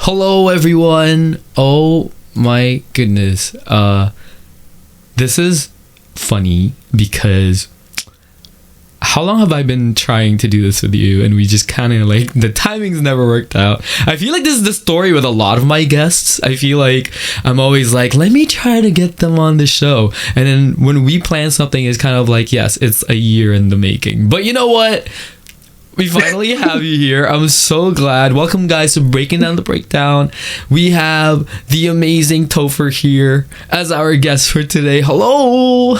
Hello everyone. Oh my goodness. This is funny because how long have I been trying to do this with you and we just kind of like the timing's never worked out. I feel like this is the story with a lot of my guests. I feel like I'm always like, let me try to get them on the show, and then when we plan something, it's kind of like, yes, it's a year in the making, but you know what, we finally have you here. I'm so glad. Welcome guys to Breaking Down the Breakdown. We have the amazing Towfur here as our guest for today. Hello.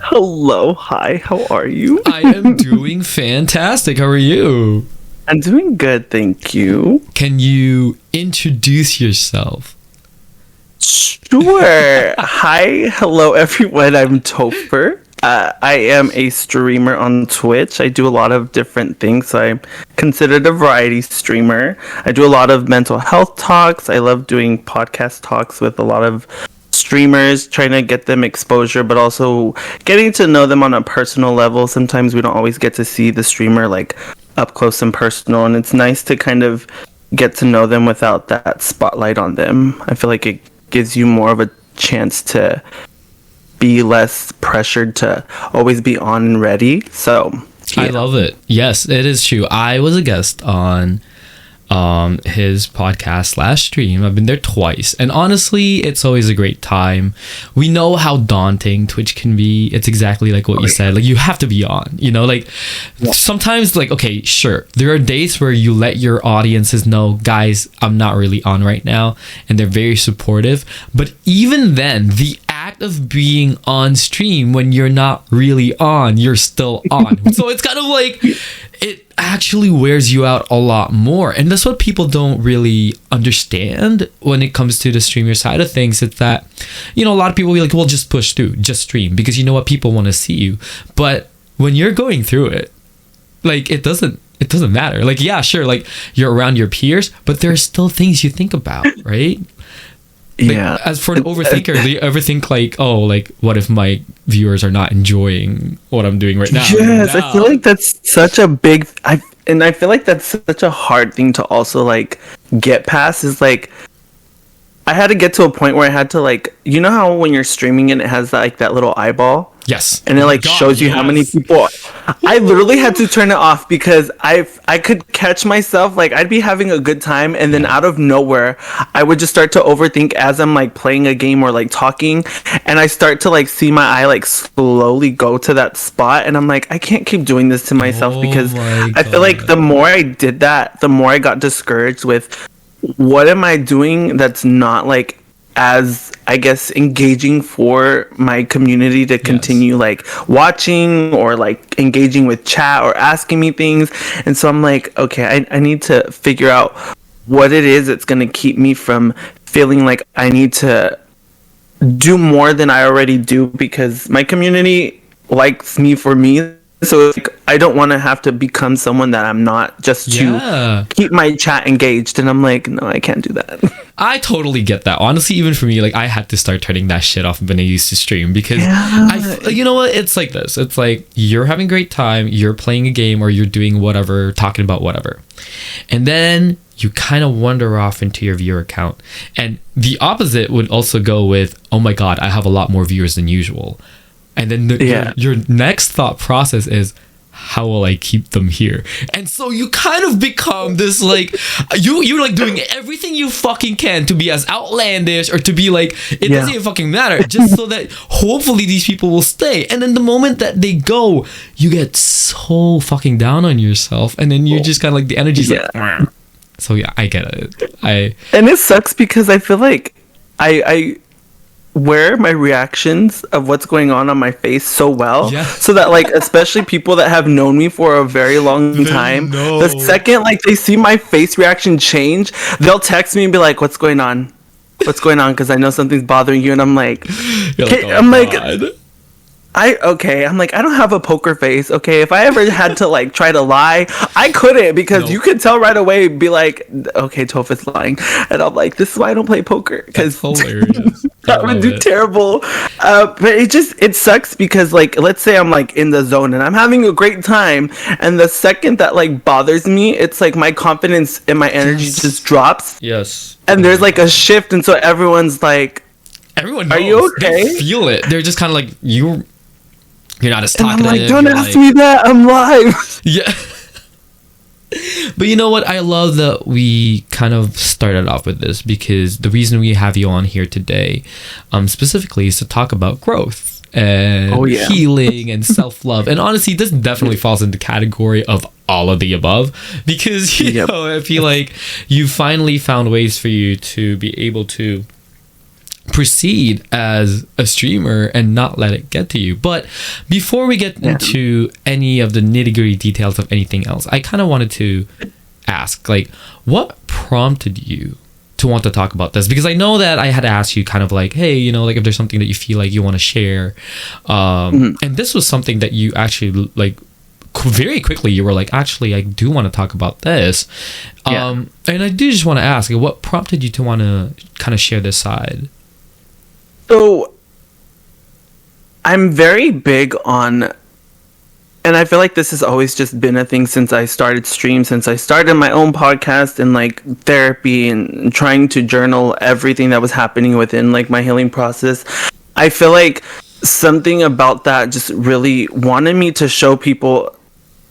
Hello, hi, how are you? I am doing fantastic. How are you? I'm doing good, thank you. Can you introduce yourself? Sure. Hi, hello everyone, I'm Towfur. I am a streamer on Twitch. I do a lot of different things. I'm considered a variety streamer. I do a lot of mental health talks. I love doing podcast talks with a lot of streamers, trying to get them exposure, but also getting to know them on a personal level. Sometimes we don't always get to see the streamer like up close and personal, and it's nice to kind of get to know them without that spotlight on them. I feel like it gives you more of a chance to be less pressured to always be on and ready. So yeah. I love it. Yes, it is true. I was a guest on his podcast / stream. I've been there twice, and honestly, it's always a great time. We know how daunting Twitch can be. It's exactly like what you said. Like, you have to be on, you know, like sometimes, like, okay, sure, there are days where you let your audiences know, guys, I'm not really on right now, and they're very supportive. But even then, the act of being on stream when you're not really on, you're still on. So it's kind of like, it actually wears you out a lot more, and that's what people don't really understand when it comes to the streamer side of things. It's that, you know, a lot of people will be like, well, just push through, just stream, because you know what, people want to see you. But when you're going through it, like, it doesn't matter. Like, yeah, sure, like, you're around your peers, but there are still things you think about, right? Like, yeah. As for an overthinker, they ever think like, oh, like, what if my viewers are not enjoying what I'm doing right now? Yes, I feel like that's such a big. I feel like that's such a hard thing to also like get past. Is like, I had to get to a point where I had to, like, you know how when you're streaming and it has like that little eyeball. Yes. And it like shows you how many people. I literally had to turn it off because I could catch myself, like, I'd be having a good time, and then out of nowhere I would just start to overthink as I'm like playing a game or like talking, and I start to like see my eye like slowly go to that spot, and I'm like, I can't keep doing this to myself, because I feel like the more I did that, the more I got discouraged with what am I doing that's not like as, I guess, engaging for my community to continue like watching or like engaging with chat or asking me things. And so I'm like, okay, I need to figure out what it is that's going to keep me from feeling like I need to do more than I already do, because my community likes me for me. So like, I don't want to have to become someone that I'm not, just to keep my chat engaged. And I'm like, no, I can't do that. I totally get that. Honestly, even for me, like, I had to start turning that shit off when I used to stream, because you know what? It's like this. It's like, you're having a great time, you're playing a game, or you're doing whatever, talking about whatever. And then you kind of wander off into your viewer count. And the opposite would also go with, oh my God, I have a lot more viewers than usual. And then your next thought process is, how will I keep them here? And so you kind of become this like, you're like doing everything you fucking can to be as outlandish, or to be like, it doesn't even fucking matter, just so that hopefully these people will stay. And then the moment that they go, you get so fucking down on yourself, and then you're just kind of like, the energy's like, Mwah. So yeah, I get it. And it sucks because I feel like I wear my reactions of what's going on my face so well, so that like, especially people that have known me for a very long time, the second like they see my face reaction change, they'll text me and be like, what's going on, because I know something's bothering you. And I'm like, I'm like, I don't have a poker face. Okay, if I ever had to like try to lie, I couldn't, because you could tell right away, be like, okay, Toph lying. And I'm like, this is why I don't play poker, because hilarious. that would do terrible. But it sucks, because like, let's say I'm like in the zone and I'm having a great time, and the second that like bothers me, it's like my confidence and my energy just drops. Yes. And there's like a shift, and so everyone's like, everyone knows. Are you okay? They feel it. They're just kind of like, you're not as talkative. I'm like, don't ask me that. I'm live. Yeah. But you know what? I love that we kind of started off with this, because the reason we have you on here today, specifically, is to talk about growth and healing and self-love. And honestly, this definitely falls into the category of all of the above, because you know, I feel like you finally found ways for you to be able to proceed as a streamer and not let it get to you. But before we get into any of the nitty-gritty details of anything else, I kind of wanted to ask, like, what prompted you to want to talk about this? Because I know that I had to ask you kind of like, hey, you know, like, if there's something that you feel like you want to share, and this was something that you actually like very quickly, you were like, actually, I do want to talk about this. And I do just want to ask, like, what prompted you to want to kind of share this side? So I'm very big on, and I feel like this has always just been a thing since I started stream, since I started my own podcast and like therapy and trying to journal everything that was happening within like my healing process. I feel like something about that just really wanted me to show people,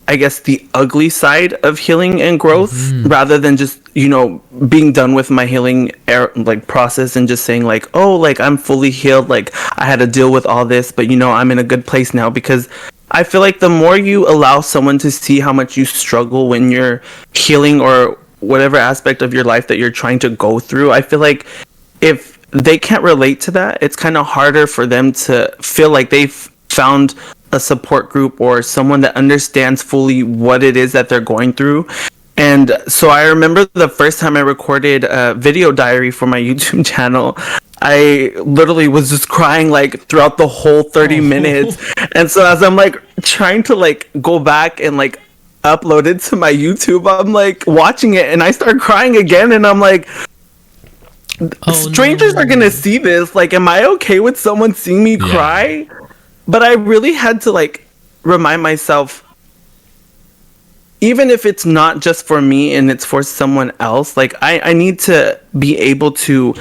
I guess, the ugly side of healing and growth, rather than just, you know, being done with my healing like process and just saying like, oh, like, I'm fully healed, like, I had to deal with all this, but you know, I'm in a good place now. Because I feel like the more you allow someone to see how much you struggle when you're healing, or whatever aspect of your life that you're trying to go through, I feel like if they can't relate to that, it's kind of harder for them to feel like they've found a support group or someone that understands fully what it is that they're going through. And so I remember the first time I recorded a video diary for my YouTube channel, I literally was just crying like throughout the whole 30 minutes. And so as I'm like trying to like go back and like upload it to my YouTube, I'm like watching it and I start crying again, and I'm like, strangers are gonna see this, like, am I okay with someone seeing me cry? But I really had to like remind myself, even if it's not just for me and it's for someone else, like, I need to be able to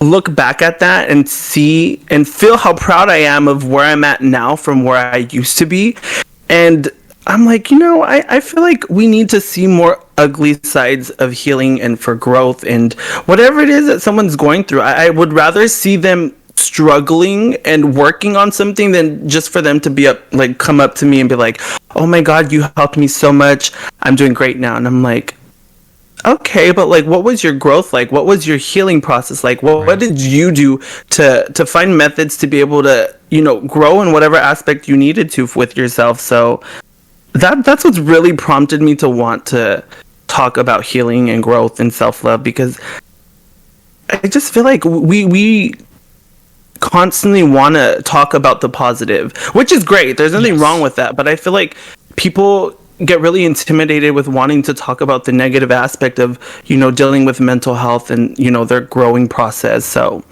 look back at that and see and feel how proud I am of where I'm at now from where I used to be. And I'm like, you know, I feel like we need to see more ugly sides of healing and for growth, and whatever it is that someone's going through, I would rather see them struggling and working on something than just for them to be come up to me and be like, oh my god, you helped me so much, I'm doing great now. And I'm like, okay, but like, what was your growth like? What was your healing process like? What did you do to find methods to be able to, you know, grow in whatever aspect you needed to with yourself? So that's what's really prompted me to want to talk about healing and growth and self-love, because I just feel like we constantly want to talk about the positive, which is great. There's nothing wrong with that. But I feel like people get really intimidated with wanting to talk about the negative aspect of, you know, dealing with mental health and, you know, their growing process. So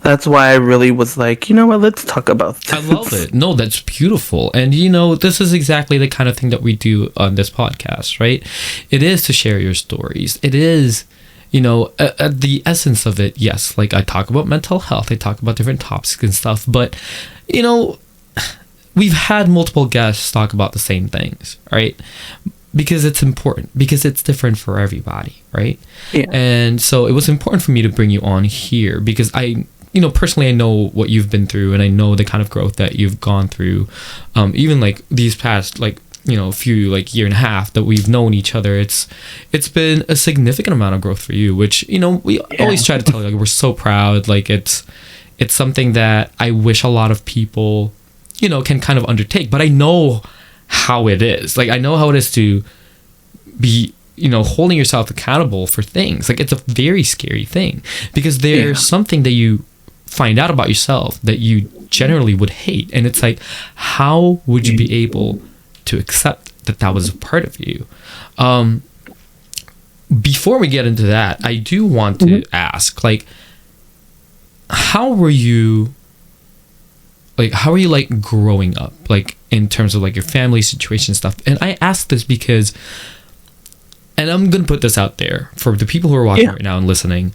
that's why I really was like, you know what, let's talk about this. I love it. No, that's beautiful. And, you know, this is exactly the kind of thing that we do on this podcast, right? It is to share your stories. It is, you know, at the essence of it, yes, like, I talk about mental health, I talk about different topics and stuff, but, you know, we've had multiple guests talk about the same things, right? Because it's important, because it's different for everybody, right? Yeah. And so it was important for me to bring you on here, because you know, personally, I know what you've been through, and I know the kind of growth that you've gone through, even like these past, like, you know, few, like, year and a half that we've known each other. It's been a significant amount of growth for you, which, you know, we always try to tell you, like, we're so proud. Like, it's something that I wish a lot of people, you know, can kind of undertake. But I know how it is. Like, I know how it is to be, you know, holding yourself accountable for things. Like, it's a very scary thing, because there's something that you find out about yourself that you generally would hate. And it's like, how would you be able to accept that that was a part of you? Before we get into that, I do want to ask, like, how were you like growing up, like in terms of like your family situation stuff? And I ask this because, and I'm gonna put this out there for the people who are watching right now and listening,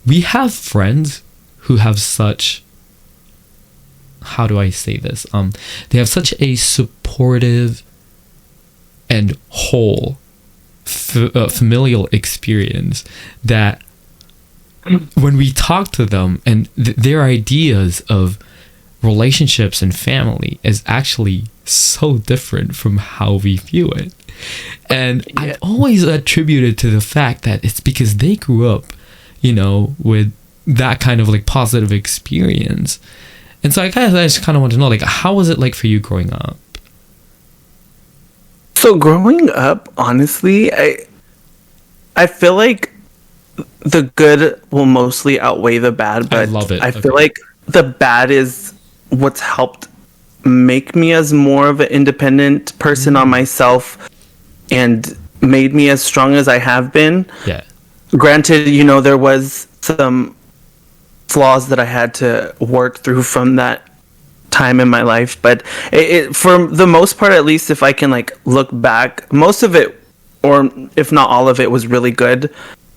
we have friends who have such, how do I say this, they have such a supportive and whole familial experience that when we talk to them, and their ideas of relationships and family is actually so different from how we view it. And I've always attributed to the fact that it's because they grew up, you know, with that kind of like positive experience. And so I just kind of want to know, like, how was it like for you growing up? So growing up, honestly, I feel like the good will mostly outweigh the bad, but I love it. I feel like the bad is what's helped make me as more of an independent person on myself and made me as strong as I have been. Yeah. Granted, you know, there was some flaws that I had to work through from that time in my life, but it for the most part, at least if I can like look back, most of it, or if not all of it, was really good.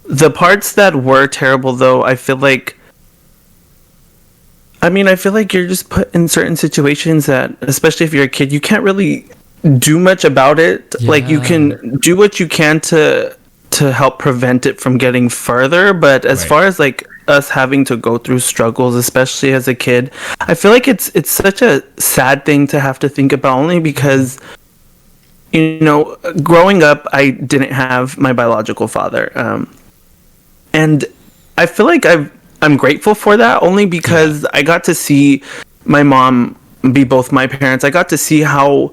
The parts that were terrible, though, I feel like you're just put in certain situations that, especially if you're a kid, you can't really do much about it. Yeah. Like, you can do what you can to help prevent it from getting further, but as far as like us having to go through struggles, especially as a kid, I feel like it's such a sad thing to have to think about, only because, you know, growing up, I didn't have my biological father. And I feel like I'm grateful for that, only because I got to see my mom be both my parents. I got to see how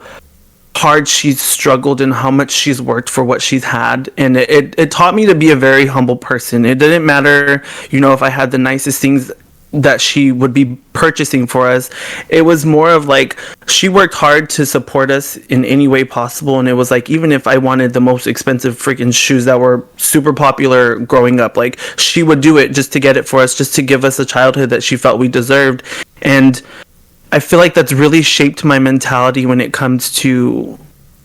hard she's struggled and how much she's worked for what she's had. And it taught me to be a very humble person. It didn't matter, you know, if I had the nicest things that she would be purchasing for us. It was more of like, she worked hard to support us in any way possible. And it was like, even if I wanted the most expensive freaking shoes that were super popular growing up, like, she would do it just to get it for us, just to give us a childhood that she felt we deserved. And I feel like that's really shaped my mentality when it comes to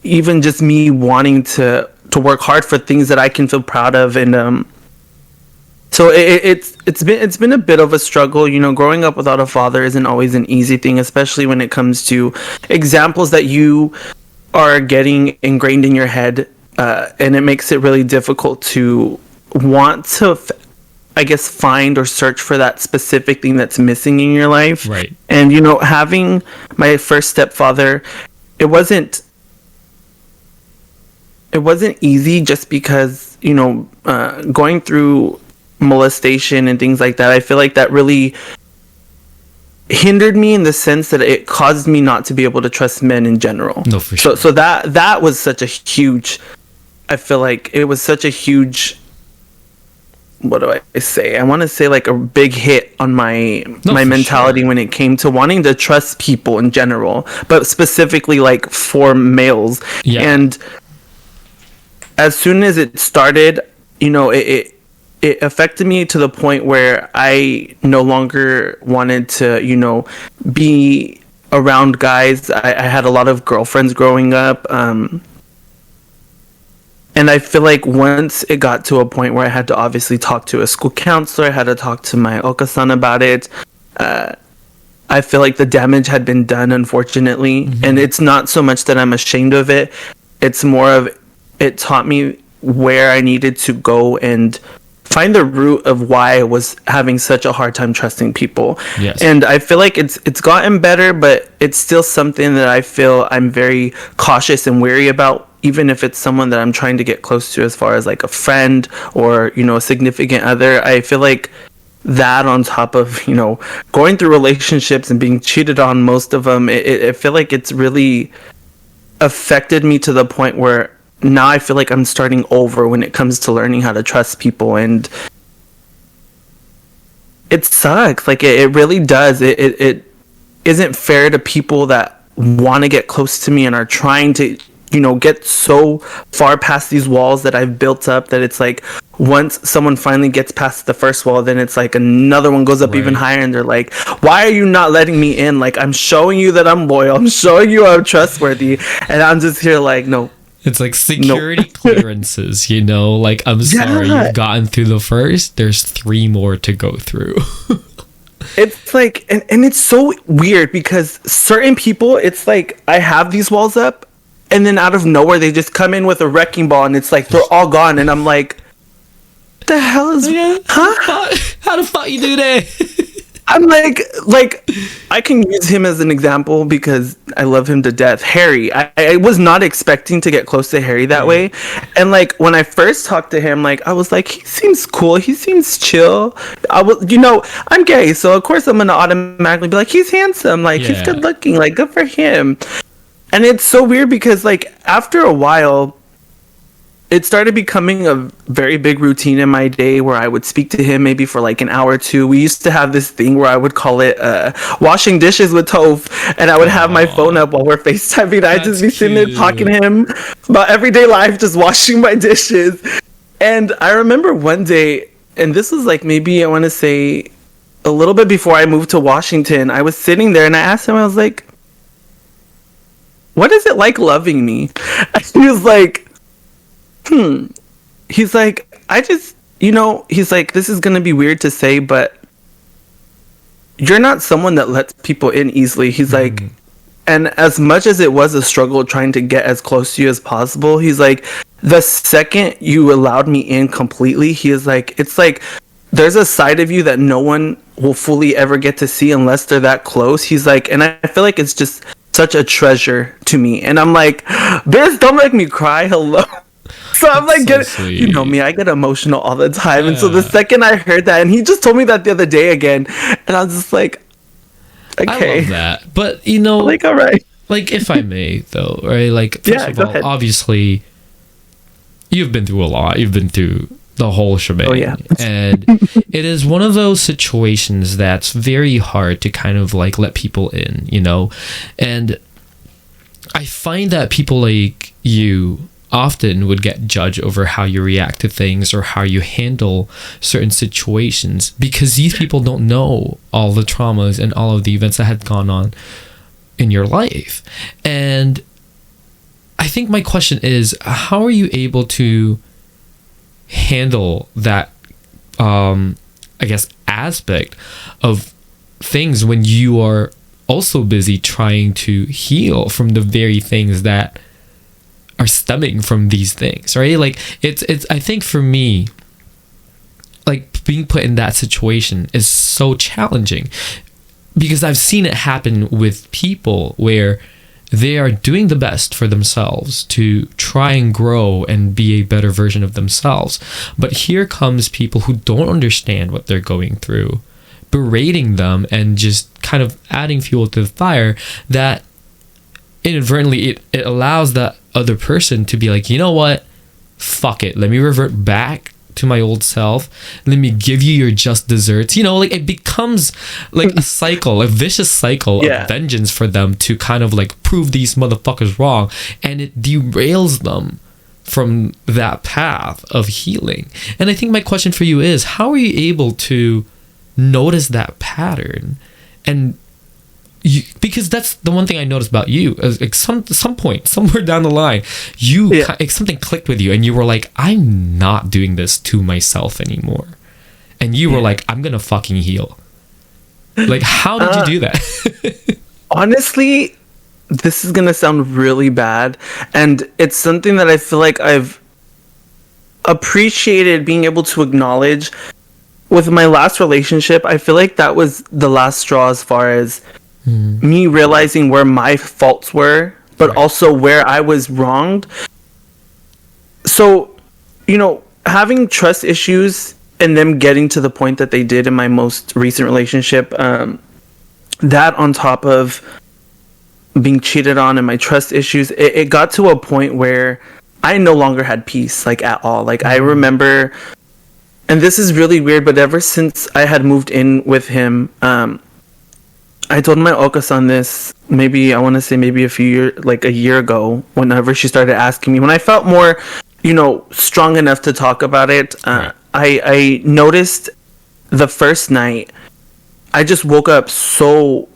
even just me wanting to work hard for things that I can feel proud of. And so it's been a bit of a struggle. You know, growing up without a father isn't always an easy thing, especially when it comes to examples that you are getting ingrained in your head, and it makes it really difficult to want to, I guess, find or search for that specific thing that's missing in your life. Right. And, you know, having my first stepfather, it wasn't easy, just because, you know, going through molestation and things like that, I feel like that really hindered me in the sense that it caused me not to be able to trust men in general. No, for sure. So that was such a huge, I feel like it was such a huge, what do I say? I want to say like a big hit on my mentality when it came to wanting to trust people in general, but specifically like for males. Yeah. And as soon as it started, you know, it affected me to the point where I no longer wanted to, you know, be around guys. I had a lot of girlfriends growing up. And I feel like once it got to a point where I had to obviously talk to a school counselor, I had to talk to my Okasan about it, I feel like the damage had been done, unfortunately. Mm-hmm. And it's not so much that I'm ashamed of it. It's more of, it taught me where I needed to go and find the root of why I was having such a hard time trusting people. Yes. And I feel like it's gotten better, but it's still something that I feel I'm very cautious and wary about, even if it's someone that I'm trying to get close to, as far as like a friend or, you know, a significant other. I feel like that, on top of, you know, going through relationships and being cheated on, most of them, I feel like it's really affected me to the point where now I feel like I'm starting over when it comes to learning how to trust people. And it sucks. Like it really does. It isn't fair to people that want to get close to me and are trying to, get so far past these walls that I've built up, that it's like once someone finally gets past the first wall, then it's like another one goes up even higher, and they're like, why are you not letting me in? Like, I'm showing you that I'm loyal, I'm showing you I'm trustworthy, and I'm just here like, no. It's like security clearances, like, I'm sorry, you've gotten through the first, there's 3 more to go through. It's like, and it's so weird because certain people, it's like I have these walls up, and then out of nowhere they just come in with a wrecking ball, and it's like they're all gone, and I'm like, the hell is how the fuck you do that? I'm like I can use him as an example because I love him to death. Harry, I was not expecting to get close to Harry that way, and like when I first talked to him, like I was like, he seems cool, he seems chill. I was, I'm gay, so of course I'm gonna automatically be like, he's handsome, like he's good looking, like good for him. And it's so weird because like after a while, it started becoming a very big routine in my day where I would speak to him maybe for like an hour or two. We used to have this thing where I would call it washing dishes with Toph, and I would have my phone up while we're FaceTiming. I'd just be sitting there talking to him about everyday life, just washing my dishes. And I remember one day, and this was like maybe I want to say a little bit before I moved to Washington, I was sitting there and I asked him, I was like, what is it like loving me? And he was like, he's like, I just, he's like, this is going to be weird to say, but you're not someone that lets people in easily. He's like, and as much as it was a struggle trying to get as close to you as possible, he's like, the second you allowed me in completely, he is like, it's like, there's a side of you that no one will fully ever get to see unless they're that close. He's like, and I feel like it's just such a treasure to me. And I'm like, Biz, don't make me cry. Hello. So I'm like, you know me, I get emotional all the time. Yeah. And so the second I heard that, and he just told me that the other day again, and I was just like, okay. I love that. But, like, all right. Like, if I may, though, right? Like, first of all, ahead. Obviously, you've been through a lot. You've been through the whole shebang. Oh, yeah. And it is one of those situations that's very hard to kind of, like, let people in, And I find that people like you often would get judged over how you react to things or how you handle certain situations because these people don't know all the traumas and all of the events that had gone on in your life. And I think my question is, how are you able to handle that aspect of things when you are also busy trying to heal from the very things that are stemming from these things, right? Like it's I think for me, like being put in that situation is so challenging because I've seen it happen with people where they are doing the best for themselves to try and grow and be a better version of themselves. But here comes people who don't understand what they're going through, berating them and just kind of adding fuel to the fire that inadvertently it allows that other person to be like, you know what? Fuck it. Let me revert back to my old self. Let me give you your just desserts. Like it becomes like a cycle, a vicious cycle of vengeance for them to kind of like prove these motherfuckers wrong. And it derails them from that path of healing. And I think my question for you is, how are you able to notice that pattern? And because that's the one thing I noticed about you. Like some point, somewhere down the line, something clicked with you, and you were like, "I'm not doing this to myself anymore," and you were like, "I'm gonna fucking heal." Like, how did you do that? Honestly, this is gonna sound really bad, and it's something that I feel like I've appreciated being able to acknowledge. With my last relationship, I feel like that was the last straw as far as me realizing where my faults were, but also where I was wronged. So, having trust issues and them getting to the point that they did in my most recent relationship, that on top of being cheated on and my trust issues, it got to a point where I no longer had peace, like at all. Like I remember and this is really weird, but ever since I had moved in with him, I told my Okasan this maybe, I want to say maybe a year ago, whenever she started asking me, when I felt more, strong enough to talk about it. I noticed the first night, I just woke up so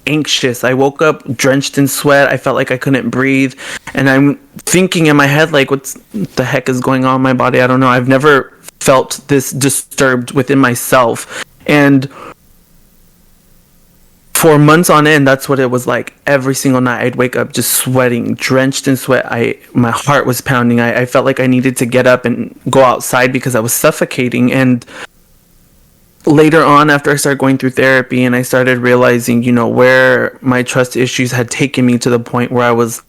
anxious. I woke up drenched in sweat. I felt like I couldn't breathe. And I'm thinking in my head, like, what the heck is going on in my body? I don't know. I've never felt this disturbed within myself. And for months on end, that's what it was like. Every single night, I'd wake up just sweating, drenched in sweat. My heart was pounding. I felt like I needed to get up and go outside because I was suffocating. And later on, after I started going through therapy and I started realizing, where my trust issues had taken me to the point where I was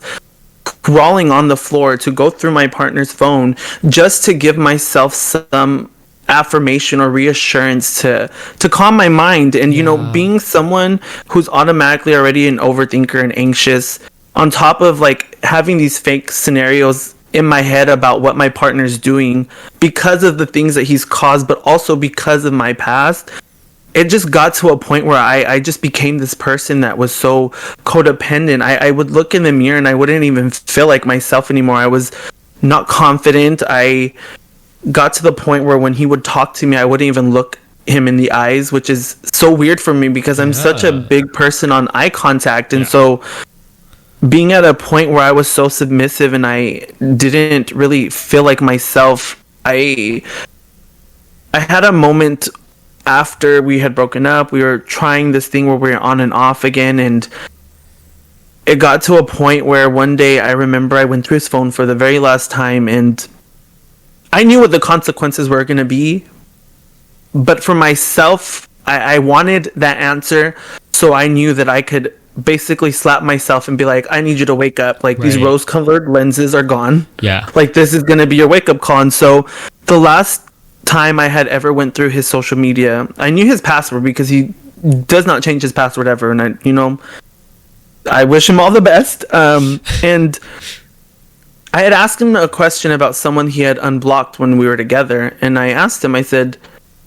crawling on the floor to go through my partner's phone just to give myself some affirmation or reassurance to calm my mind. And being someone who's automatically already an overthinker and anxious, on top of like having these fake scenarios in my head about what my partner's doing because of the things that he's caused, but also because of my past, it just got to a point where I just became this person that was so codependent. I would look in the mirror and I wouldn't even feel like myself anymore. I was not confident. I got to the point where when he would talk to me, I wouldn't even look him in the eyes, which is so weird for me because I'm such a big person on eye contact. And so being at a point where I was so submissive and I didn't really feel like myself, I had a moment after we had broken up. We were trying this thing where we were on and off again, and it got to a point where one day I remember I went through his phone for the very last time, and I knew what the consequences were going to be, but for myself, I wanted that answer, so I knew that I could basically slap myself and be like, I need you to wake up. Like, these rose-colored lenses are gone. Yeah. Like, this is going to be your wake-up call. And so the last time I had ever went through his social media, I knew his password because he does not change his password ever. And I wish him all the best. And I had asked him a question about someone he had unblocked when we were together. And I asked him, I said,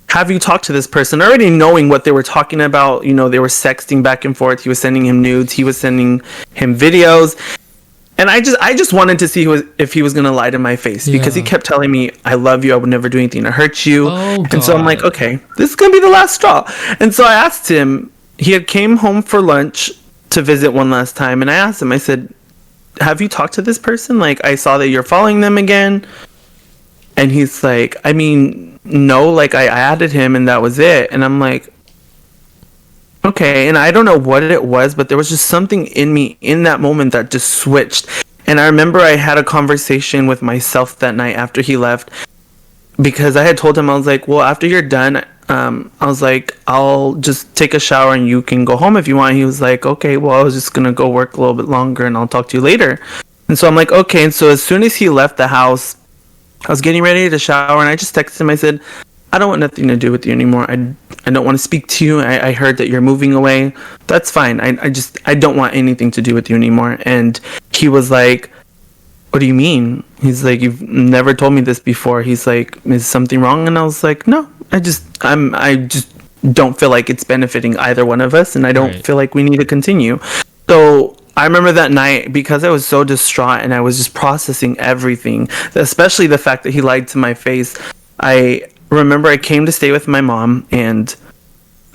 have you talked to this person? Already knowing what they were talking about, they were sexting back and forth. He was sending him nudes. He was sending him videos. And I just wanted to see if he was going to lie to my face because he kept telling me, I love you. I would never do anything to hurt you. And so I'm like, okay, this is going to be the last straw. And so I asked him, he had came home for lunch to visit one last time. And I asked him, I said, have you talked to this person? Like, I saw that you're following them again. And he's like, I mean, no, like I added him and that was it. And I'm like, okay. And I don't know what it was, but there was just something in me in that moment that just switched. And I remember I had a conversation with myself that night after he left, because I had told him, I was like, well, after you're done, I was like, I'll just take a shower and you can go home if you want. He was like, okay, well, I was just going to go work a little bit longer and I'll talk to you later. And so I'm like, okay. And so as soon as he left the house, I was getting ready to shower and I just texted him. I said, I don't want nothing to do with you anymore. I don't want to speak to you. I heard that you're moving away. That's fine. I don't want anything to do with you anymore. And he was like, what do you mean? He's like, you've never told me this before. He's like, is something wrong? And I was like, no, I just don't feel like it's benefiting either one of us. And I don't feel like we need to continue. So I remember that night, because I was so distraught and I was just processing everything, especially the fact that he lied to my face. I remember I came to stay with my mom, and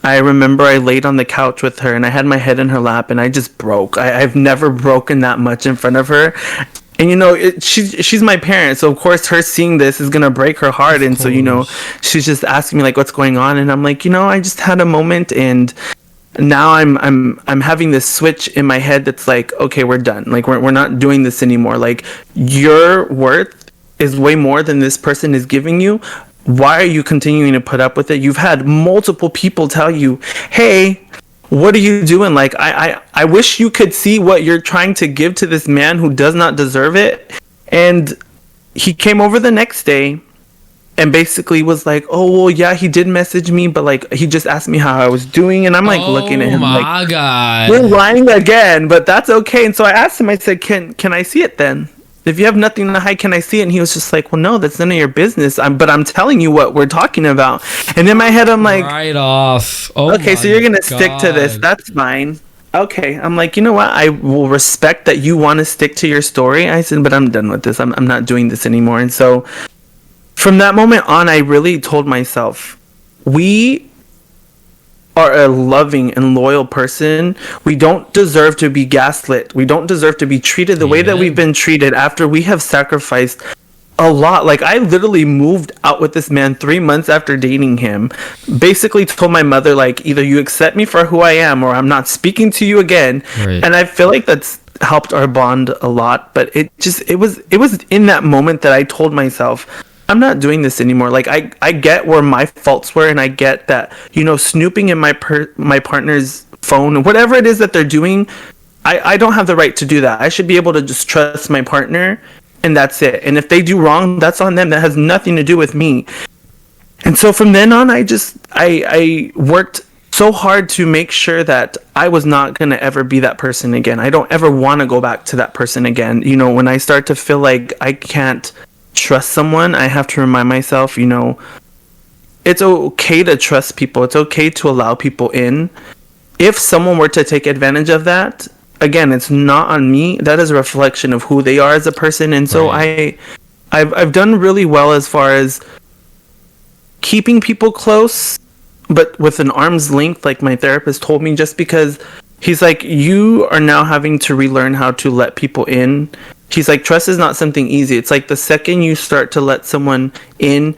I remember I laid on the couch with her and I had my head in her lap and I just broke. I've never broken that much in front of her. And she's my parent, so of course her seeing this is gonna break her heart. And so she's just asking me like, what's going on? And I'm like, I just had a moment, and now I'm having this switch in my head that's like, okay, we're done. Like, we're not doing this anymore. Like, your worth is way more than this person is giving you. Why are you continuing to put up with it? You've had multiple people tell you, hey, what are you doing? Like, I wish you could see what you're trying to give to this man who does not deserve it. And he came over the next day and basically was like, oh, well, yeah, he did message me, but like, he just asked me how I was doing. And I'm like, looking at him like, God, you're lying again, but that's okay. And so I asked him, I said, can I see it then? If you have nothing to hide, can I see it? And he was just like, well, no, that's none of your business. But I'm telling you what we're talking about. And in my head, I'm like, right off. Oh, okay, so you're going to stick to this. God. That's fine. Okay. I'm like, you know what? I will respect that you want to stick to your story. I said, but I'm done with this. I'm not doing this anymore. And so from that moment on, I really told myself, we are a loving and loyal person. We don't deserve to be gaslit. We don't deserve to be treated the way that we've been treated after we have sacrificed a lot. Like, I literally moved out with this man 3 months after dating him. Basically told my mother, like, either you accept me for who I am or I'm not speaking to you again. Right. And I feel like that's helped our bond a lot. But it was in that moment that I told myself, I'm not doing this anymore. Like, I get where my faults were, and I get that, you know, snooping in my partner's phone, whatever it is that they're doing, I don't have the right to do that. I should be able to just trust my partner, and that's it. And if they do wrong, that's on them. That has nothing to do with me. And so from then on, I worked so hard to make sure that I was not going to ever be that person again. I don't ever want to go back to that person again. You know, when I start to feel like I can't trust someone, I have to remind myself, you know, it's okay to trust people. It's okay to allow people in. If someone were to take advantage of that, again, it's not on me. That is a reflection of who they are as a person. And so Right. I've done really well as far as keeping people close, but with an arm's length, like my therapist told me, just because he's like, you are now having to relearn how to let people in. He's like, trust is not something easy. It's like the second you start to let someone in,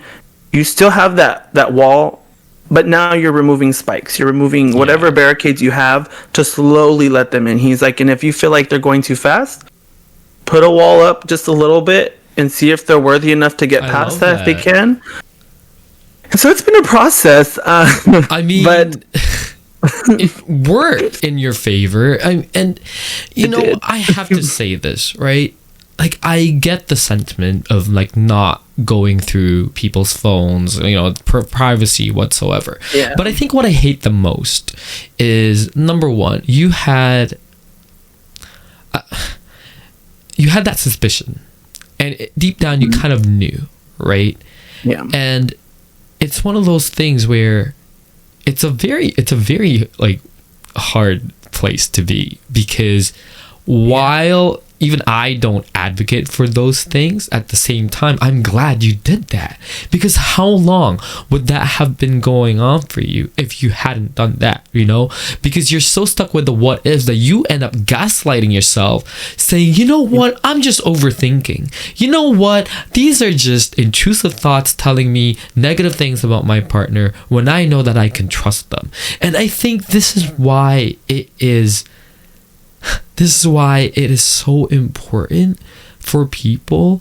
you still have that wall, but now you're removing spikes. You're removing whatever barricades you have to slowly let them in. He's like, and if you feel like they're going too fast, put a wall up just a little bit and see if they're worthy enough to get past that if they can. And so it's been a process. I mean, but it worked in your favor. And you know, did. I have to say this, right? Like, I get the sentiment of like not going through people's phones, you know, privacy whatsoever. Yeah. But I think what I hate the most is, number one, you had that suspicion, and deep down you kind of knew, right? Yeah. And it's one of those things where it's a very like hard place to be, because while even I don't advocate for those things, at the same time, I'm glad you did that. Because how long would that have been going on for you if you hadn't done that, you know? Because you're so stuck with the what ifs that you end up gaslighting yourself, saying, you know what, I'm just overthinking. You know what, these are just intrusive thoughts telling me negative things about my partner when I know that I can trust them. And I think this is why it is so important for people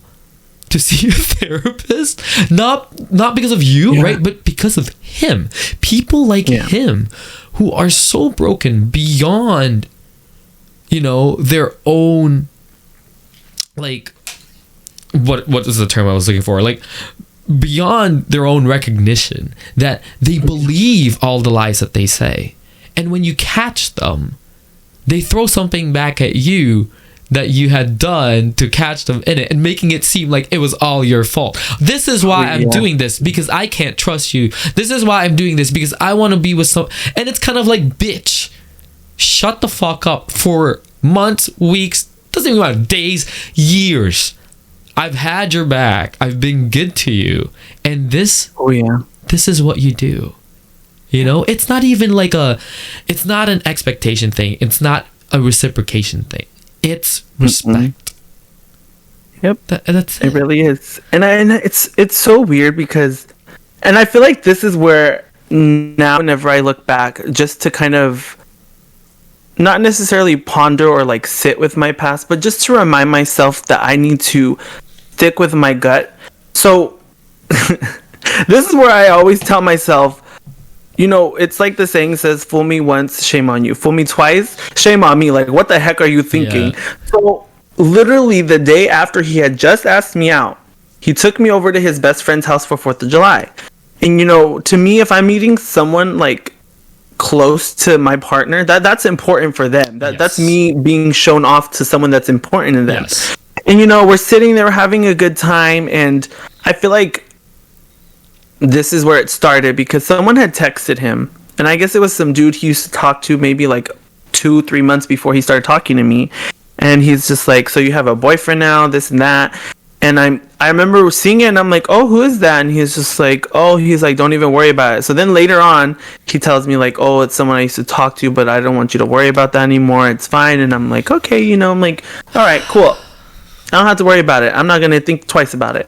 to see a therapist, not because of you, right, but because of him. People like him who are so broken beyond, you know, their own, like, what is the term I was looking for, like, beyond their own recognition, that they believe all the lies that they say, and when you catch them, they throw something back at you that you had done to catch them in it, and making it seem like it was all your fault. This is why I'm doing this, because I can't trust you. This is why I'm doing this, because I want to be with some... And it's kind of like, bitch, shut the fuck up for months, weeks, doesn't even matter, days, years. I've had your back. I've been good to you. And this is what you do. You know, it's not even like it's not an expectation thing. It's not a reciprocation thing. It's respect. Yep. That's it really is. And it's so weird because, and I feel like this is where now, whenever I look back, just to kind of not necessarily ponder or like sit with my past, but just to remind myself that I need to stick with my gut. So this is where I always tell myself, you know, it's like the saying says, fool me once, shame on you. Fool me twice, shame on me. Like, what the heck are you thinking? Yeah. So literally the day after he had just asked me out, he took me over to his best friend's house for 4th of July. And, you know, to me, if I'm meeting someone like close to my partner, that's important for them. That's me being shown off to someone that's important to them. Yes. And we're sitting there having a good time, and I feel like this is where it started because someone had texted him, and I guess it was some dude he used to talk to maybe like 2-3 months before he started talking to me. And he's just like, so you have a boyfriend now, this and that. And I remember seeing it, and I'm like, oh, who is that? And he's just like, oh, he's like, don't even worry about it. So then later on, he tells me like, oh, it's someone I used to talk to, but I don't want you to worry about that anymore. It's fine. And I'm like, okay, I'm like, all right, cool. I don't have to worry about it. I'm not going to think twice about it.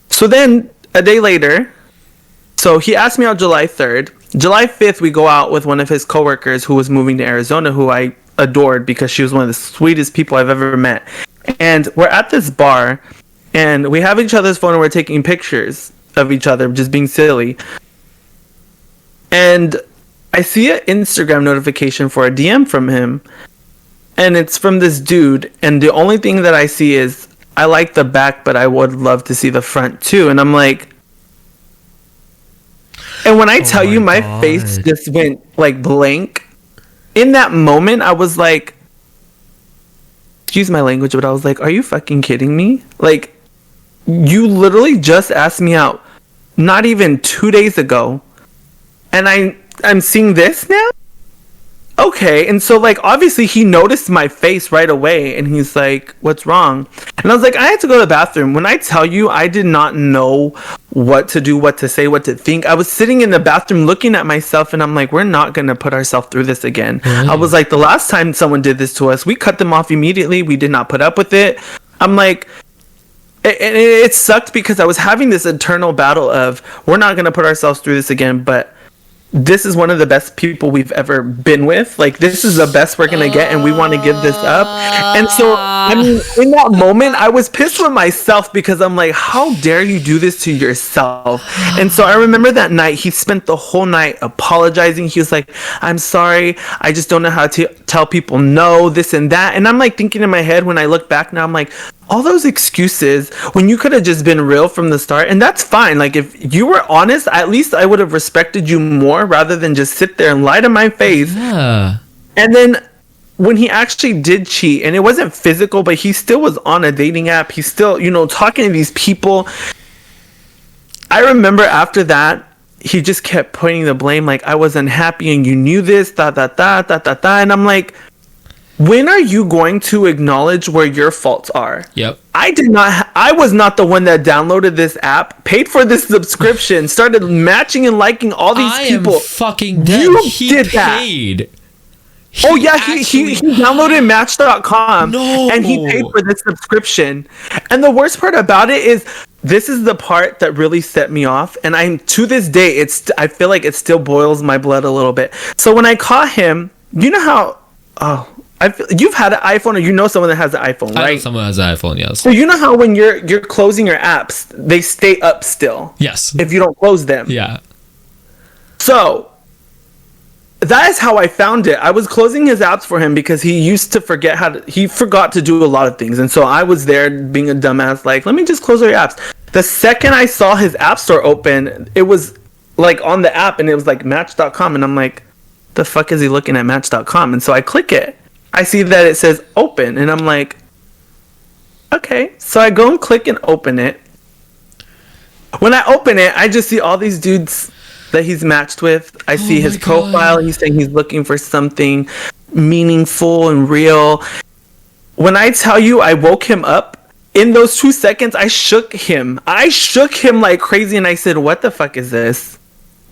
So then a day later, so he asked me out July 3rd. July 5th, we go out with one of his coworkers who was moving to Arizona, who I adored because she was one of the sweetest people I've ever met. And we're at this bar, and we have each other's phone, and we're taking pictures of each other, just being silly. And I see an Instagram notification for a DM from him, and it's from this dude. And the only thing that I see is, I like the back, but I would love to see the front too. And I'm like, and when I tell you, my face just went like blank. In that moment, I was like, excuse my language, but I was like, are you fucking kidding me? Like, you literally just asked me out not even 2 days ago, and I'm seeing this now? Okay. And so like obviously he noticed my face right away, and he's like, what's wrong? And I was like, I had to go to the bathroom. When I tell you, I did not know what to do, what to say, what to think. I was sitting in the bathroom looking at myself, and I'm like, we're not going to put ourselves through this again. Right. I was like, the last time someone did this to us, we cut them off immediately. We did not put up with it. I'm like, it sucked because I was having this internal battle of, we're not going to put ourselves through this again, but this is one of the best people we've ever been with. Like, this is the best we're gonna get, and we want to give this up. And so, I mean, in that moment, I was pissed with myself because I'm like, how dare you do this to yourself? And so I remember that night, he spent the whole night apologizing. He was like, I'm sorry, I just don't know how to tell people no, this and that. And I'm like thinking in my head, when I look back now, I'm like, all those excuses when you could have just been real from the start. And that's fine. Like, if you were honest, at least I would have respected you more rather than just sit there and lie to my face. Yeah. And then when he actually did cheat, and it wasn't physical, but he still was on a dating app. He's still, talking to these people. I remember after that, he just kept pointing the blame. Like, I was unhappy and you knew this, And I'm like, when are you going to acknowledge where your faults are? Yep. I was not the one that downloaded this app, paid for this subscription, started matching and liking all these people. I am fucking dead. He did paid. That. He downloaded Match.com and he paid for this subscription. And the worst part about it is, this is the part that really set me off. And I'm, to this day, I feel like it still boils my blood a little bit. So when I caught him, you know how, you've had an iPhone, or someone that has an iPhone, right? I know someone has an iPhone, yes. So you know how when you're closing your apps, they stay up still. Yes. If you don't close them. Yeah. So that is how I found it. I was closing his apps for him because he used to he forgot to do a lot of things. And so I was there being a dumbass, like, let me just close all your apps. The second I saw his app store open, it was like on the app, and it was like Match.com. And I'm like, the fuck is he looking at Match.com? And so I click it. I see that it says open, and I'm like, okay. So I go and click and open it. When I open it, I just see all these dudes that he's matched with. I see his profile. He's saying he's looking for something meaningful and real. When I tell you, I woke him up. In those 2 seconds, I shook him. I shook him like crazy, and I said, what the fuck is this?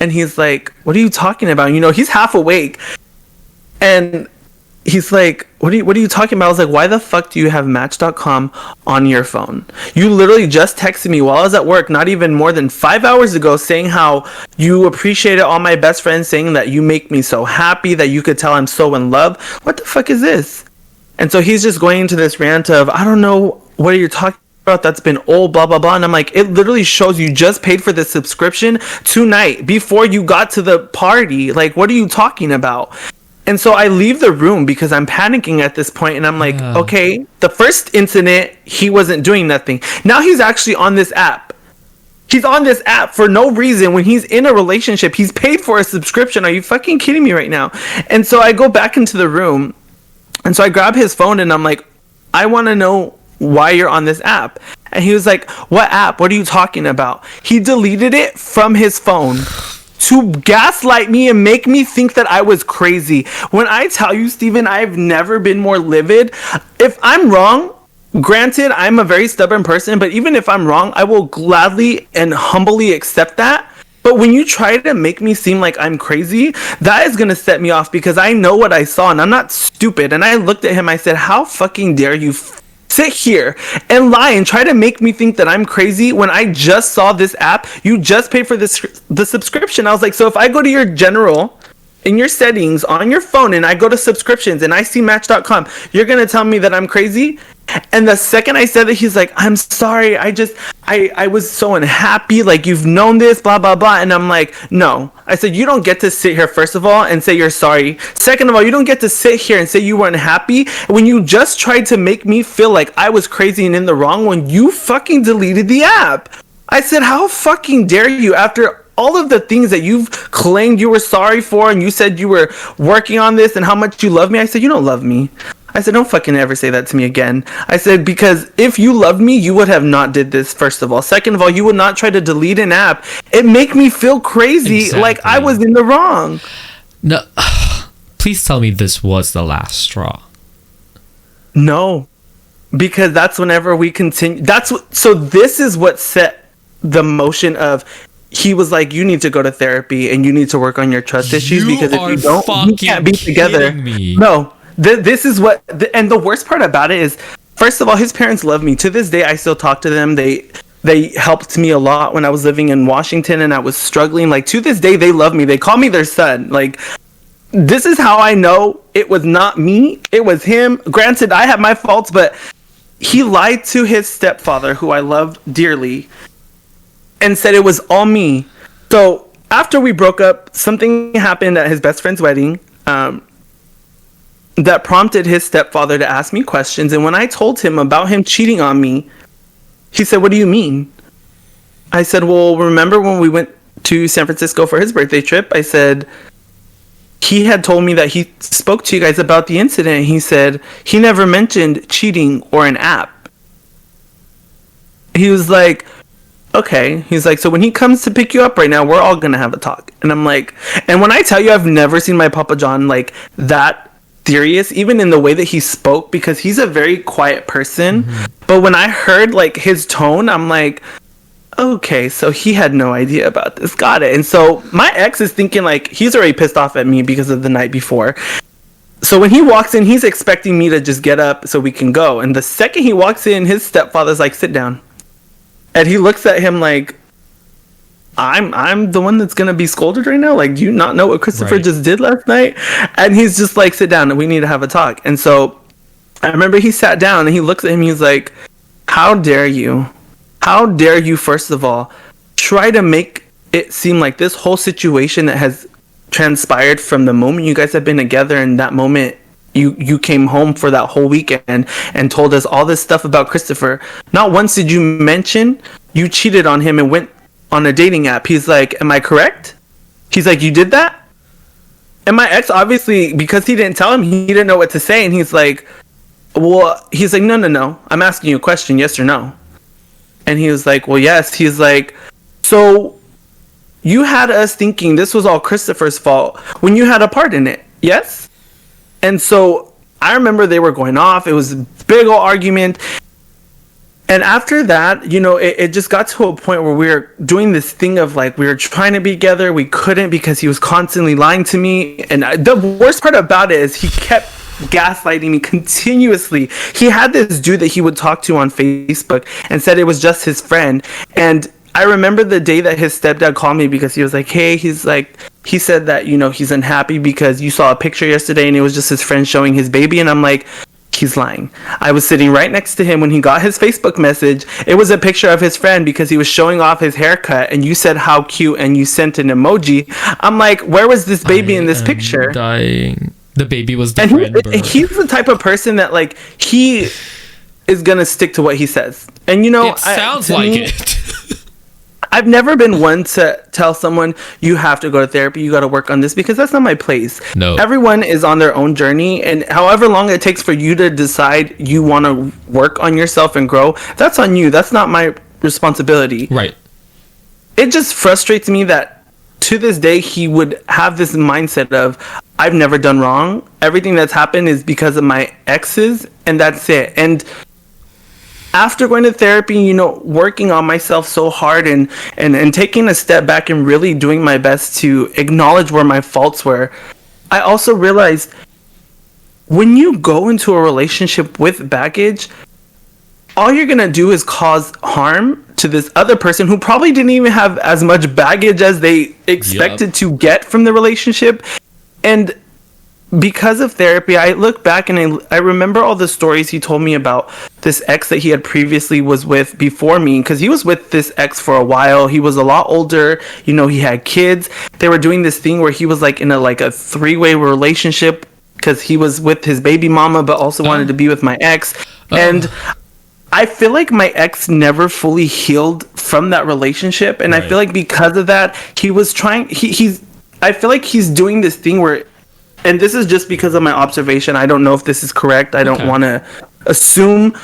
And he's like, what are you talking about? He's half awake. And he's like, what are you talking about? I was like, why the fuck do you have Match.com on your phone? You literally just texted me while I was at work, not even more than 5 hours ago, saying how you appreciated all my best friends, saying that you make me so happy, that you could tell I'm so in love. What the fuck is this? And so he's just going into this rant of, I don't know what you're talking about, that's been old, blah, blah, blah. And I'm like, it literally shows you just paid for the subscription tonight before you got to the party. Like, what are you talking about? And so I leave the room because I'm panicking at this point, and I'm like, okay, the first incident, he wasn't doing nothing. Now he's actually on this app. He's on this app for no reason when he's in a relationship. He's paid for a subscription. Are you fucking kidding me right now? And so I go back into the room, and so I grab his phone, and I'm like, I want to know why you're on this app. And he was like, what app? What are you talking about? He deleted it from his phone to gaslight me and make me think that I was crazy. When I tell you, Steven, I've never been more livid. If I'm wrong, granted, I'm a very stubborn person, but even if I'm wrong, I will gladly and humbly accept that. But when you try to make me seem like I'm crazy, that is going to set me off, because I know what I saw and I'm not stupid. And I looked at him, I said, how fucking dare you sit here and lie and try to make me think that I'm crazy when I just saw this app? You just paid for the subscription. I was like, so if I go to your general in your settings on your phone and I go to subscriptions and I see Match.com, you're going to tell me that I'm crazy? And the second I said that, he's like, I'm sorry, I was so unhappy, like, you've known this, blah, blah, blah. And I'm like, no. I said, you don't get to sit here, first of all, and say you're sorry. Second of all, you don't get to sit here and say you weren't happy when you just tried to make me feel like I was crazy and in the wrong when you fucking deleted the app. I said, how fucking dare you, after all of the things that you've claimed you were sorry for, and you said you were working on this and how much you love me. I said, you don't love me. I said, don't fucking ever say that to me again. I said, because if you loved me, you would have not did this, first of all. Second of all, you would not try to delete an app. It make me feel crazy, like I was in the wrong. No, please tell me this was the last straw. No, because that's whenever we continue. So this is what set the motion of, he was like, you need to go to therapy and you need to work on your trust issues, because if you don't, we can't be together. No. This is what, and the worst part about it is, first of all, his parents love me. To this day, I still talk to them. They helped me a lot when I was living in Washington and I was struggling. Like, to this day, they love me. They call me their son. Like, this is how I know it was not me. It was him. Granted, I have my faults, but he lied to his stepfather, who I love dearly, and said it was all me. So after we broke up, something happened at his best friend's wedding. That prompted his stepfather to ask me questions. And when I told him about him cheating on me, he said, what do you mean? I said, well, remember when we went to San Francisco for his birthday trip? I said, he had told me that he spoke to you guys about the incident. He said, he never mentioned cheating or an app. He was like, okay. He's like, so when he comes to pick you up right now, we're all going to have a talk. And I'm like, and when I tell you, I've never seen my Papa John like that serious, even in the way that he spoke, because he's a very quiet person. But when I heard like his tone, I'm like, okay, so he had no idea about this. Got it. And so my ex is thinking like he's already pissed off at me because of the night before. So when he walks in, he's expecting me to just get up so we can go. And the second he walks in, his stepfather's like, sit down. And he looks at him like, I'm the one that's gonna be scolded right now. Like, do you not know what Christopher just did last night? And he's just like, sit down and we need to have a talk. And so I remember he sat down and he looks at him. He's like, how dare you? How dare you, first of all, try to make it seem like this whole situation that has transpired from the moment you guys have been together, and that moment you came home for that whole weekend and told us all this stuff about Christopher. Not once did you mention you cheated on him and went on a dating app. He's like, am I correct? He's like, you did that? And my ex, obviously, because he didn't tell him, he didn't know what to say. And he's like, well, he's like, no. I'm asking you a question, yes or no? And he was like, well, yes. He's like, so you had us thinking this was all Christopher's fault when you had a part in it, yes? And so I remember they were going off. It was a big old argument. And after that, you know, it just got to a point where we were doing this thing of like, we were trying to be together. We couldn't because he was constantly lying to me. And the worst part about it is he kept gaslighting me continuously. He had this dude that he would talk to on Facebook and said it was just his friend. And I remember the day that his stepdad called me because he was like, hey, he's like, he said that, you know, he's unhappy because you saw a picture yesterday and it was just his friend showing his baby. And I'm like, he's lying. I was sitting right next to him when he got his Facebook message. It was a picture of his friend because he was showing off his haircut and you said how cute and you sent an emoji. I'm like, where was this baby in this picture? Dying. The baby was the and friend. He's the type of person that like he is gonna stick to what he says. And you know, it sounds like it. I've never been one to tell someone you have to go to therapy, you got to work on this, because that's not my place. No. Everyone is on their own journey, and however long it takes for you to decide you want to work on yourself and grow, that's on you. That's not my responsibility. Right. It just frustrates me that to this day he would have this mindset of, I've never done wrong. Everything that's happened is because of my exes, and that's it. And after going to therapy, you know, working on myself so hard and taking a step back and really doing my best to acknowledge where my faults were, I also realized when you go into a relationship with baggage, all you're going to do is cause harm to this other person who probably didn't even have as much baggage as they expected to get from the relationship. And because of therapy, I look back and I remember all the stories he told me about this ex that he had previously was with before me, because he was with this ex for a while. He was a lot older, you know, he had kids. They were doing this thing where he was like in a three-way relationship, because he was with his baby mama but also wanted to be with my ex. And I feel like my ex never fully healed from that relationship, and I feel like because of that, he was trying I feel like he's doing this thing where, and this is just because of my observation, I don't know if this is correct, I don't want to assume,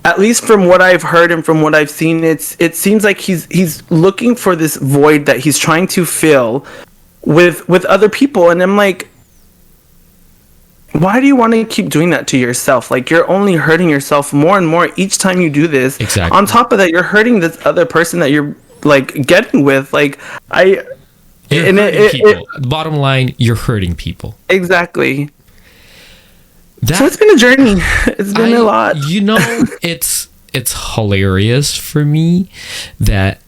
at least from what I've heard and from what I've seen, it seems like he's looking for this void that he's trying to fill with other people. And I'm like, why do you want to keep doing that to yourself? Like, you're only hurting yourself more and more each time you do this. Exactly. On top of that, you're hurting this other person that you're like getting with. Like, people. Bottom line, you're hurting people. Exactly. So it's been a journey. It's been a lot. You know, it's hilarious for me that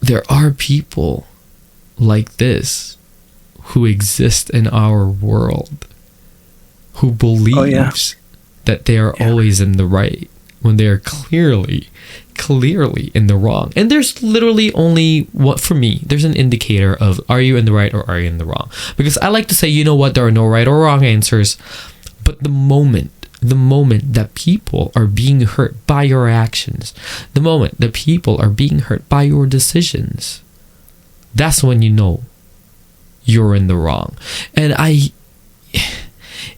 there are people like this who exist in our world, who believes that they are always in the right when they are clearly in the wrong. And there's literally only, for me, there's an indicator of, are you in the right or are you in the wrong? Because I like to say, you know what, there are no right or wrong answers, but the moment that people are being hurt by your actions, the moment that people are being hurt by your decisions, that's when you know you're in the wrong. And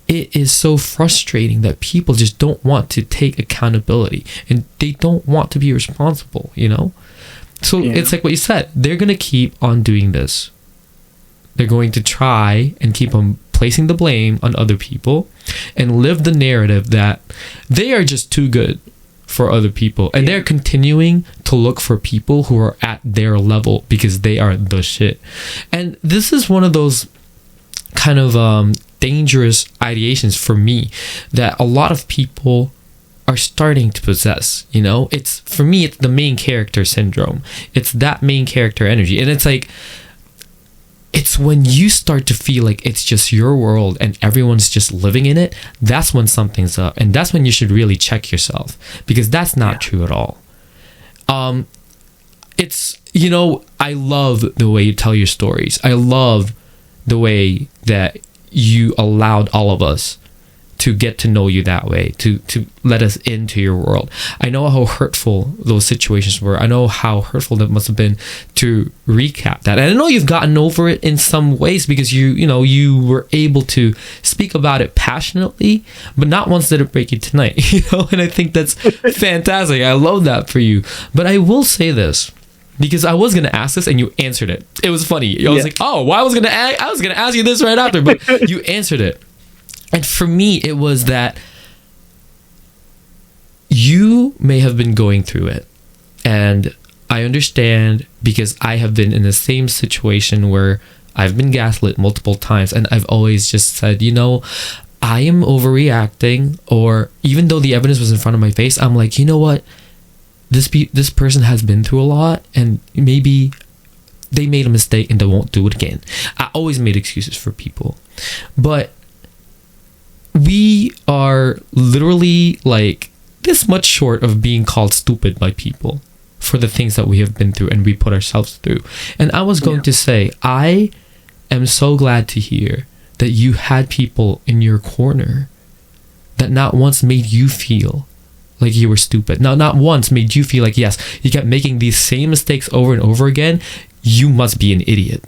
it is so frustrating that people just don't want to take accountability and they don't want to be responsible, you know? So it's like what you said, they're going to keep on doing this. They're going to try and keep on placing the blame on other people and live the narrative that they are just too good for other people. And they're continuing to look for people who are at their level because they are the shit. And this is one of those kind of dangerous ideations for me that a lot of people are starting to possess. You know, it's, for me, it's the main character syndrome. It's that main character energy. And it's like, it's when you start to feel like it's just your world and everyone's just living in it, that's when something's up. And that's when you should really check yourself, because that's not true at all. It's, you know, I love the way you tell your stories. I love the way that you allowed all of us to get to know you that way, to let us into your world. I know how hurtful those situations were. I know how hurtful that must have been to recap that. And I know you've gotten over it in some ways because you were able to speak about it passionately, but not once did it break you tonight, you know? And I think that's fantastic. I love that for you. But I will say this, because I was going to ask this and you answered it. It was funny. I was like, oh, well, I was going to ask you this right after, but you answered it. And for me, it was that you may have been going through it. And I understand, because I have been in the same situation where I've been gaslit multiple times. And I've always just said, you know, I am overreacting. Or even though the evidence was in front of my face, I'm like, you know what? This person has been through a lot. And maybe they made a mistake and they won't do it again. I always made excuses for people. But we are literally like this much short of being called stupid by people for the things that we have been through and we put ourselves through. And I was going to say, I am so glad to hear that you had people in your corner that not once made you feel like you were stupid. Not once made you feel like, yes, you kept making these same mistakes over and over again, you must be an idiot.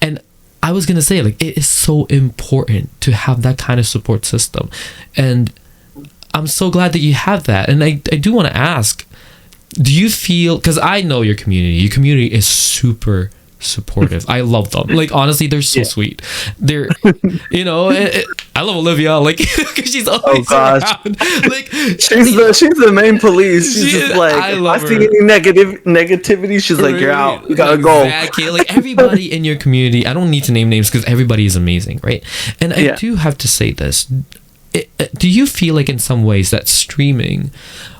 And I was gonna say, like, it is so important to have that kind of support system, and I'm so glad that you have that. And I do want to ask, do you feel, because I know your community is super supportive. I love them. Like, honestly, they're so sweet. They're, you know, I love Olivia, like, because she's always around. Like, she's the main police. She's just like, I see any negativity, she's like, you're out. You gotta go. Exactly. Like, everybody in your community, I don't need to name names because everybody is amazing, right? And I do have to say this. Do you feel like in some ways that streaming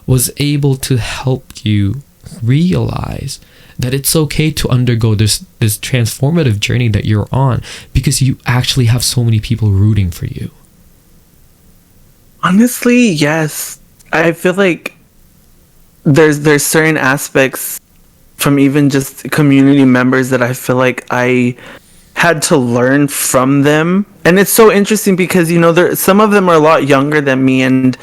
was able to help you realize that it's okay to undergo this transformative journey that you're on because you actually have so many people rooting for you? Honestly, yes. I feel like there's certain aspects from even just community members that I feel like I had to learn from them. And it's so interesting because, you know, some of them are a lot younger than me, and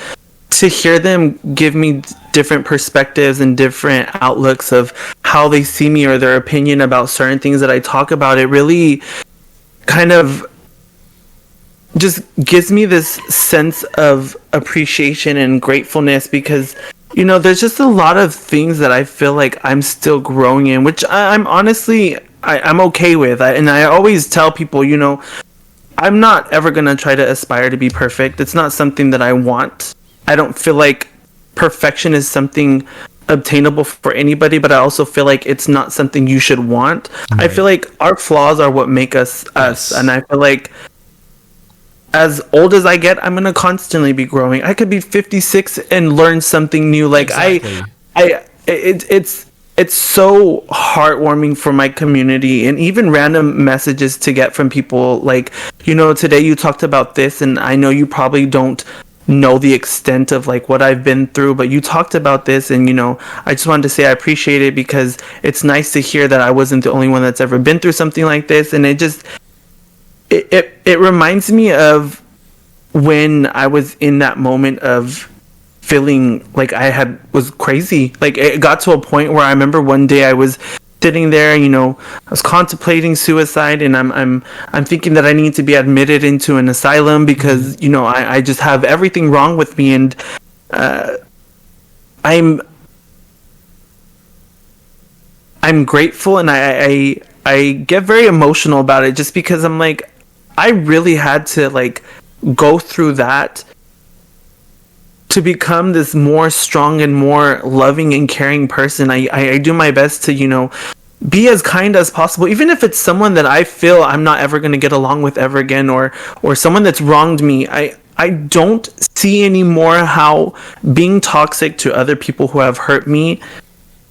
to hear them give me different perspectives and different outlooks of how they see me or their opinion about certain things that I talk about, it really kind of just gives me this sense of appreciation and gratefulness because, you know, there's just a lot of things that I feel like I'm still growing in, which I'm honestly, I'm okay with. And I always tell people, you know, I'm not ever going to try to aspire to be perfect. It's not something that I want. I don't feel like perfection is something obtainable for anybody, but I also feel like it's not something you should want. Right. I feel like our flaws are what make us us. And I feel like as old as I get, I'm going to constantly be growing. I could be 56 and learn something new. Like exactly. It's so heartwarming for my community, and even random messages to get from people like, you know, today you talked about this, and I know you probably don't know the extent of like what I've been through, but you talked about this, and you know, I just wanted to say I appreciate it because it's nice to hear that I wasn't the only one that's ever been through something like this. And it reminds me of when I was in that moment of feeling like I was crazy. Like it got to a point where I remember one day I was sitting there, you know, I was contemplating suicide, and I'm thinking that I need to be admitted into an asylum because, you know, I just have everything wrong with me, and I'm grateful, and I get very emotional about it just because I'm like, I really had to like go through that to become this more strong and more loving and caring person. I do my best to, you know, be as kind as possible, even if it's someone that I feel I'm not ever going to get along with ever again, or someone that's wronged me. I don't see anymore how being toxic to other people who have hurt me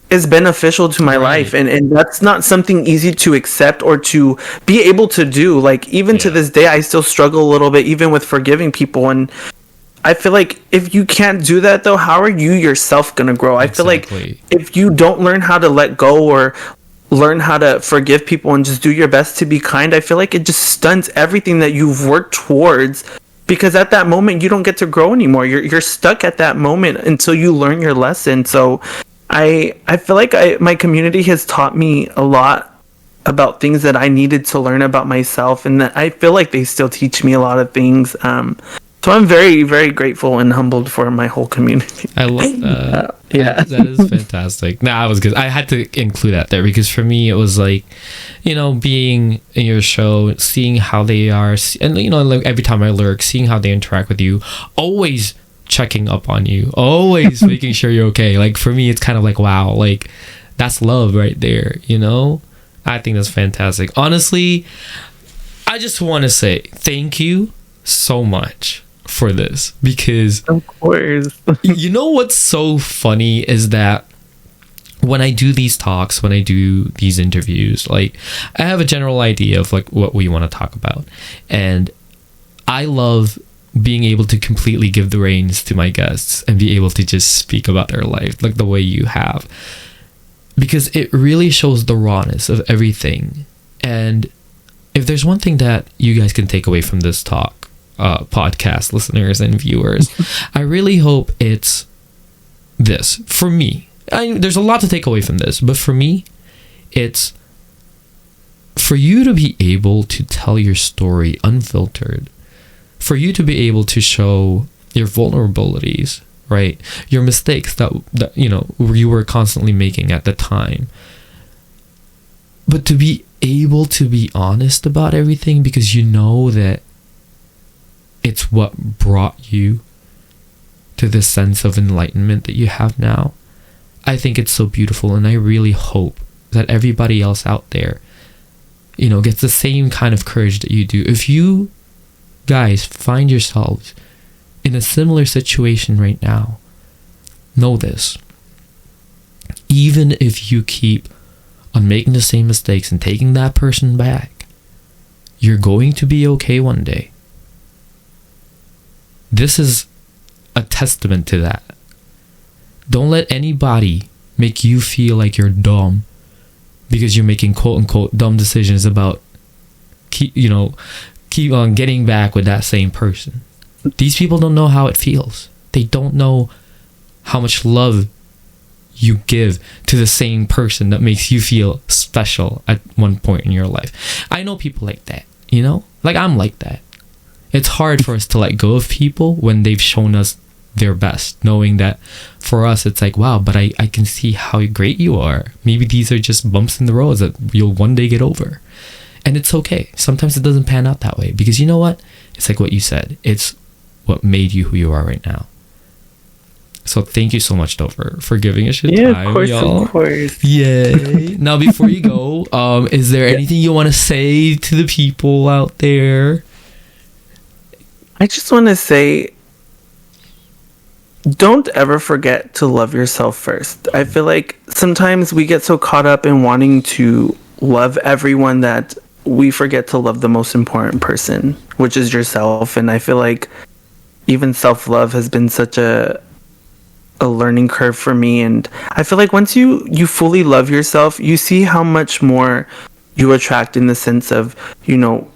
is beneficial to my life, and that's not something easy to accept or to be able to do. Like even to this day, I still struggle a little bit even with forgiving people, and I feel like if you can't do that though, how are you yourself gonna grow? I feel like if you don't learn how to let go or learn how to forgive people and just do your best to be kind, I feel like it just stunts everything that you've worked towards, because at that moment you don't get to grow anymore. You're stuck at that moment until you learn your lesson. So I feel like my community has taught me a lot about things that I needed to learn about myself, and that I feel like they still teach me a lot of things. So I'm very, very grateful and humbled for my whole community. I love that. That is fantastic. I was good. I had to include that there because for me it was like, you know, being in your show, seeing how they are, and you know, like every time I lurk, seeing how they interact with you, always checking up on you, always making sure you're okay. Like for me, it's kind of like, wow, like that's love right there, you know? I think that's fantastic. Honestly, I just want to say thank you so much for this, because of course you know what's so funny is that when I do these talks, when I do these interviews, like I have a general idea of like what we want to talk about, and I love being able to completely give the reins to my guests and be able to just speak about their life like the way you have, because it really shows the rawness of everything. And if there's one thing that you guys can take away from this talk, podcast listeners and viewers, I really hope it's this for me. There's a lot to take away from this, but for me, it's for you to be able to tell your story unfiltered, for you to be able to show your vulnerabilities, right? Your mistakes that you were constantly making at the time. But to be able to be honest about everything because you know that it's what brought you to the sense of enlightenment that you have now. I think it's so beautiful, and I really hope that everybody else out there, gets the same kind of courage that you do. If you guys find yourselves in a similar situation right now, know this. Even if you keep on making the same mistakes and taking that person back, you're going to be okay one day. This is a testament to that. Don't let anybody make you feel like you're dumb because you're making quote unquote dumb decisions about keep on getting back with that same person. These people don't know how it feels. They don't know how much love you give to the same person that makes you feel special at one point in your life. I know people like that, like I'm like that. It's hard for us to let go of people when they've shown us their best, knowing that for us it's like, wow, but I can see how great you are. Maybe these are just bumps in the road that you'll one day get over. And it's okay. Sometimes it doesn't pan out that way because you know what? It's like what you said. It's what made you who you are right now. So thank you so much, Towfur, for giving us your time, y'all. Of course. Yay. Now, before you go, is there anything you want to say to the people out there? I just want to say, don't ever forget to love yourself first. I feel like sometimes we get so caught up in wanting to love everyone that we forget to love the most important person, which is yourself. And I feel like even self-love has been such a learning curve for me. And I feel like once you fully love yourself, you see how much more you attract in the sense of,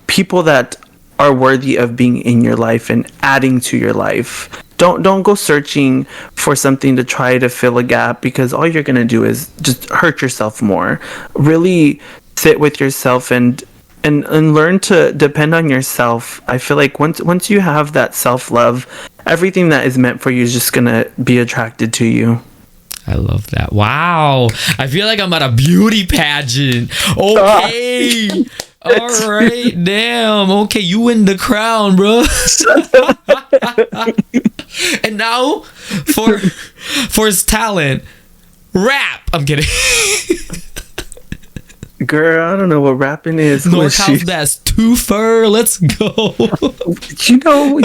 people that are worthy of being in your life and adding to your life. Don't go searching for something to try to fill a gap, because all you're going to do is just hurt yourself more. Really sit with yourself and learn to depend on yourself. I feel like once you have that self-love, everything that is meant for you is just going to be attracted to you. I love that. Wow. I feel like I'm at a beauty pageant. Okay. All right. Damn. Okay. You win the crown, bro. And now for his talent, rap. I'm kidding. Girl, I don't know what rapping is. NorCal's best. Towfur, let's go.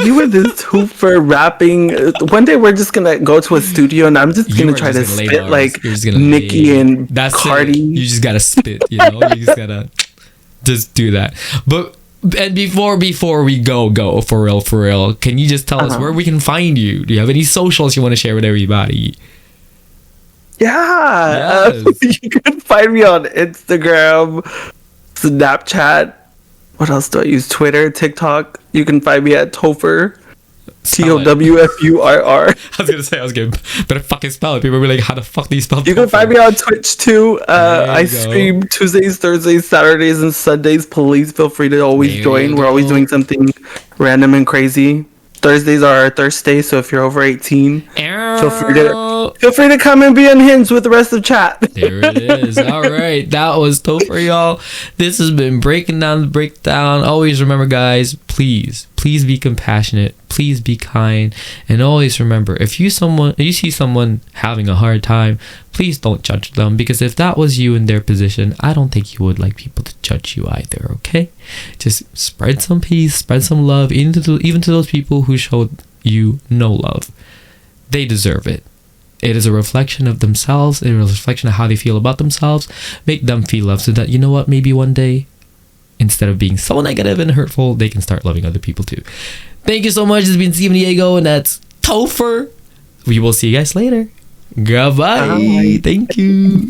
You and this Towfur rapping. One day we're just gonna go to a studio and I'm just gonna try to spit like Nicki and Cardi. You just gotta spit. You just gotta just do that. And before we go for real, can you just tell us where we can find you? Do you have any socials you want to share with everybody? Yeah, yes. You can find me on Instagram, Snapchat. What else do I use? Twitter, TikTok. You can find me at Towfur, TOWFURR. I was gonna better fucking spell it. People will be like, how the fuck do you spell? You can find me on Twitch too. I stream Tuesdays, Thursdays, Saturdays, and Sundays. Please feel free to always join. We're always doing something random and crazy. Thursdays are our Thursday, so if you're over 18, feel free to come and be unhinged with the rest of chat. There it is. All right, that was Towfur, y'all. This has been Breaking Down the Breakdown. Always remember, guys, please be compassionate. Please be kind, and always remember, if you see someone having a hard time, please don't judge them, because if that was you in their position, I don't think you would like people to judge you either. Okay, just spread some peace, spread some love, even to those people who showed you no love. They deserve it. It is a reflection of themselves. It is a reflection of how they feel about themselves. Make them feel love, so that maybe one day, instead of being so negative and hurtful, they can start loving other people too. Thank you so much. It's been Steven Diego, and that's Towfur. We will see you guys later. Goodbye. Bye. Thank you.